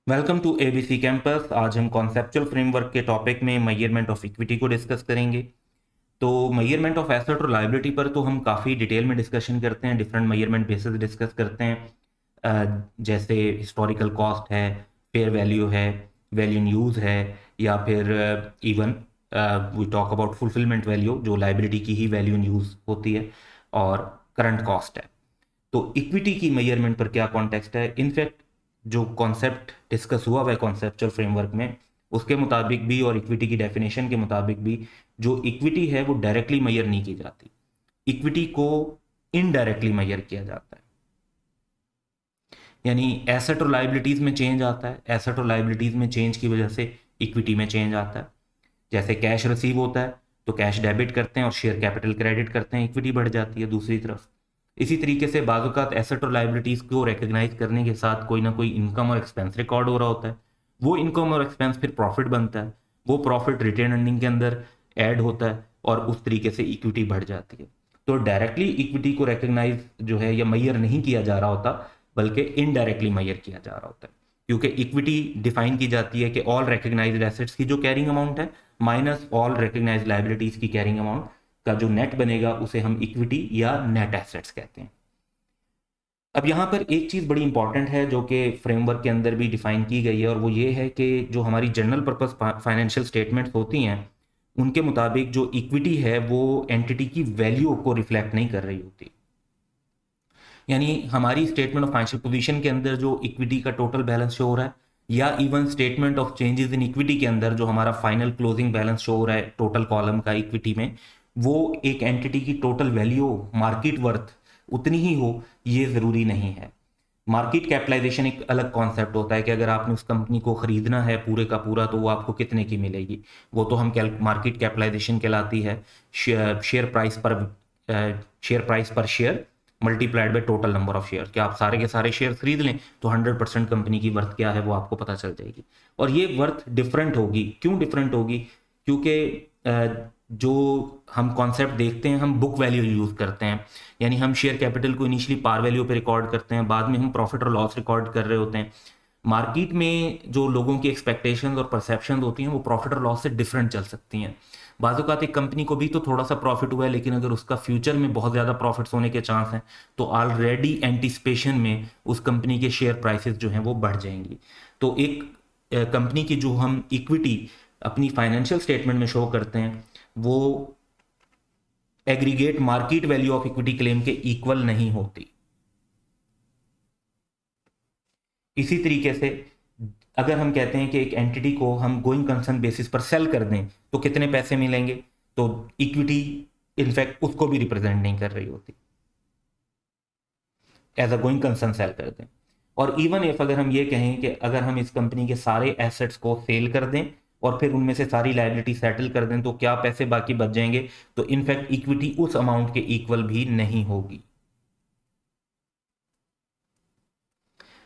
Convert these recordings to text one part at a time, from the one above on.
Welcome to ABC campus. आज हम conceptual framework के टॉपिक में मेजरमेंट ऑफ इक्विटी को डिस्कस करेंगे। तो मेजरमेंट ऑफ एसेट और लायबिलिटी पर तो हम काफ़ी डिटेल में डिस्कशन करते हैं, डिफरेंट मेजरमेंट बेसिस डिस्कस करते हैं। जैसे हिस्टोरिकल कॉस्ट है, फेयर वैल्यू है, वैल्यू इन यूज़ है, या फिर even we talk about fulfilment value जो लायबिलिटी की ही वैल्यू इन यूज़ होती है, और करंट कॉस्ट है। तो इक्विटी की मेजरमेंट पर क्या कॉन्टेक्स्ट है? इनफैक्ट जो कॉन्सेप्ट डिस्कस हुआ है कॉन्सेप्चुअल फ्रेमवर्क में, उसके मुताबिक भी और इक्विटी की डेफिनेशन के मुताबिक भी जो इक्विटी है वो डायरेक्टली मेजर नहीं की जाती, इक्विटी को इनडायरेक्टली मेजर किया जाता है। यानी एसेट और लाइबिलिटीज में चेंज आता है, एसेट और लाइबिलिटीज में चेंज की वजह से इक्विटी में चेंज आता है। जैसे कैश रिसीव होता है तो कैश डेबिट करते हैं और शेयर कैपिटल क्रेडिट करते हैं, इक्विटी बढ़ जाती है दूसरी तरफ। इसी तरीके से बाज़-औक़ात एसेट और लाइबिलिटीज को रिकग्नाइज करने के साथ कोई ना कोई इनकम और एक्सपेंस रिकॉर्ड हो रहा होता है, वो इनकम और एक्सपेंस फिर प्रॉफिट बनता है, वो प्रॉफिट रिटेन अर्निंग के अंदर ऐड होता है और उस तरीके से इक्विटी बढ़ जाती है। तो डायरेक्टली इक्विटी को रिकग्नाइज जो है या मेजर नहीं किया जा रहा होता, बल्कि इनडायरेक्टली मेजर किया जा रहा होता है, क्योंकि इक्विटी डिफाइन की जाती है कि ऑल रिकग्नाइज्ड एसेट्स की जो कैरिंग अमाउंट है माइनस ऑल रिकग्नाइज्ड लायबिलिटीज की कैरिंग अमाउंट का जो नेट बनेगा उसे हम इक्विटी या नेट एसेट्स कहते हैं। अब यहाँ पर एक चीज़ बड़ी इंपॉर्टेंट है जो कि फ्रेमवर्क के अंदर भी डिफाइन की गई है, और वो ये है कि जो हमारी जनरल पर्पस फाइनेंशियल स्टेटमेंट्स होती हैं उनके मुताबिक जो इक्विटी है वो एंटिटी की वैल्यू को रिफ्लेक्ट नहीं कर रही होती। यानी हमारी स्टेटमेंट ऑफ फाइनेंशियल पोजीशन के अंदर जो इक्विटी का टोटल बैलेंस शो हो रहा है, या even statement of changes in equity के अंदर जो हमारा फाइनल क्लोजिंग बैलेंस शो हो रहा है टोटल कॉलम का इक्विटी में, वो एक एंटिटी की टोटल वैल्यू मार्केट वर्थ उतनी ही हो, ये ज़रूरी नहीं है। मार्केट कैपिटलाइजेशन एक अलग कॉन्सेप्ट होता है कि अगर आपने उस कंपनी को खरीदना है पूरे का पूरा तो वो आपको कितने की मिलेगी, वो तो हम मार्केट कैपिटलाइजेशन कहलाती है। शेयर प्राइस पर share multiplied by total number of share, कि आप सारे के सारे शेयर खरीद लें तो 100% कंपनी की वर्थ क्या है वो आपको पता चल जाएगी। और ये वर्थ डिफरेंट होगी। क्यों डिफरेंट होगी? क्योंकि जो हम कॉन्सेप्ट देखते हैं, हम बुक वैल्यू यूज़ करते हैं। यानी हम शेयर कैपिटल को इनिशियली पार वैल्यू पे रिकॉर्ड करते हैं, बाद में हम प्रॉफिट और लॉस रिकॉर्ड कर रहे होते हैं। मार्केट में जो लोगों की एक्सपेक्टेशंस और परसेप्शन होती हैं वो प्रॉफिट और लॉस से डिफरेंट चल सकती हैं। बाज़-औक़ात एक कंपनी को भी तो थोड़ा सा प्रॉफिट हुआ है, लेकिन अगर उसका फ्यूचर में बहुत ज़्यादा प्रॉफिट्स होने के चांस हैं तो ऑलरेडी एंटिसिपेशन में उस कंपनी के शेयर प्राइसेस जो हैं वो बढ़ जाएंगी। तो एक कंपनी की जो हम इक्विटी अपनी फाइनेंशियल स्टेटमेंट में शो करते हैं वो aggregate market value of equity claim के इक्वल नहीं होती। इसी तरीके से अगर हम कहते हैं कि एक एंटिटी को हम गोइंग कंसर्न बेसिस पर सेल कर दें तो कितने पैसे मिलेंगे, तो इक्विटी इनफैक्ट उसको भी रिप्रेजेंट नहीं कर रही होती, as a going concern sale कर दें। और इवन इफ अगर हम ये कहें कि अगर हम इस कंपनी के सारे एसेट्स को सेल कर दें और फिर उनमें से सारी लायबिलिटी सेटल कर दें तो क्या पैसे बाकी बच जाएंगे, तो इनफैक्ट इक्विटी उस अमाउंट के इक्वल भी नहीं होगी।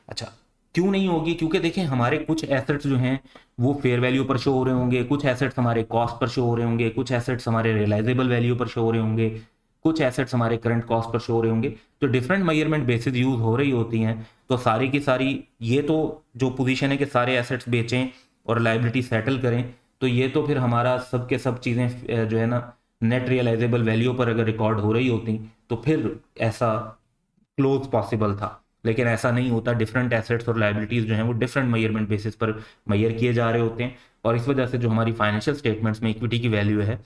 अच्छा, क्यों नहीं होगी? क्योंकि देखें हमारे कुछ एसेट्स जो हैं वो फेयर वैल्यू पर शो हो रहे होंगे, कुछ एसेट्स हमारे कॉस्ट पर शो हो रहे होंगे, कुछ एसेट्स हमारे रियलाइजेबल वैल्यू पर शो हो रहे होंगे, कुछ एसेट्स हमारे करंट कॉस्ट पर शो हो रहे होंगे। तो डिफरेंट मेजरमेंट बेसिस यूज हो रही होती हैं। तो सारी की सारी ये तो जो पोजीशन है कि सारे एसेट्स बेचें और लाइबिलिटी सेटल करें, तो ये तो फिर हमारा सब के सब चीज़ें जो है ना नेट रियलाइजेबल वैल्यू पर अगर रिकॉर्ड हो रही होती तो फिर ऐसा क्लोज पॉसिबल था। लेकिन ऐसा नहीं होता। डिफरेंट एसेट्स और लाइबिलिटीज जो हैं वो डिफरेंट मेजरमेंट बेसिस पर मेजर किए जा रहे होते हैं, और इस वजह से जो हमारी फाइनेंशियल स्टेटमेंट्स में इक्विटी की वैल्यू है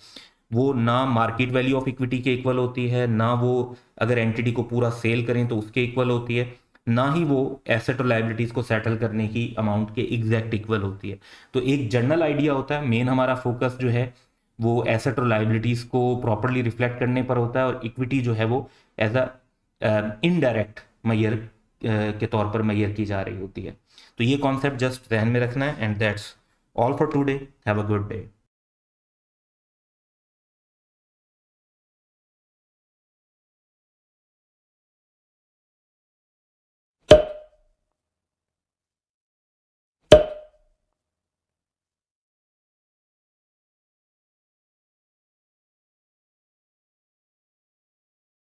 वो ना मार्केट वैल्यू ऑफ इक्विटी के इक्वल होती है, ना वो अगर एंटिटी को पूरा सेल करें तो उसके इक्वल होती है, ना ही वो एसेट और लाइबिलिटीज को सेटल करने की अमाउंट के एग्जैक्ट इक्वल होती है। तो एक जनरल आइडिया होता है, मेन हमारा फोकस जो है वो एसेट और लाइबिलिटीज को प्रॉपरली रिफ्लेक्ट करने पर होता है, और इक्विटी जो है वो एज अ इनडायरेक्ट मैयर के तौर पर मैयर की जा रही होती है। तो ये कॉन्सेप्ट जस्ट ध्यान में रखना है। And that's all for today. Have a good day.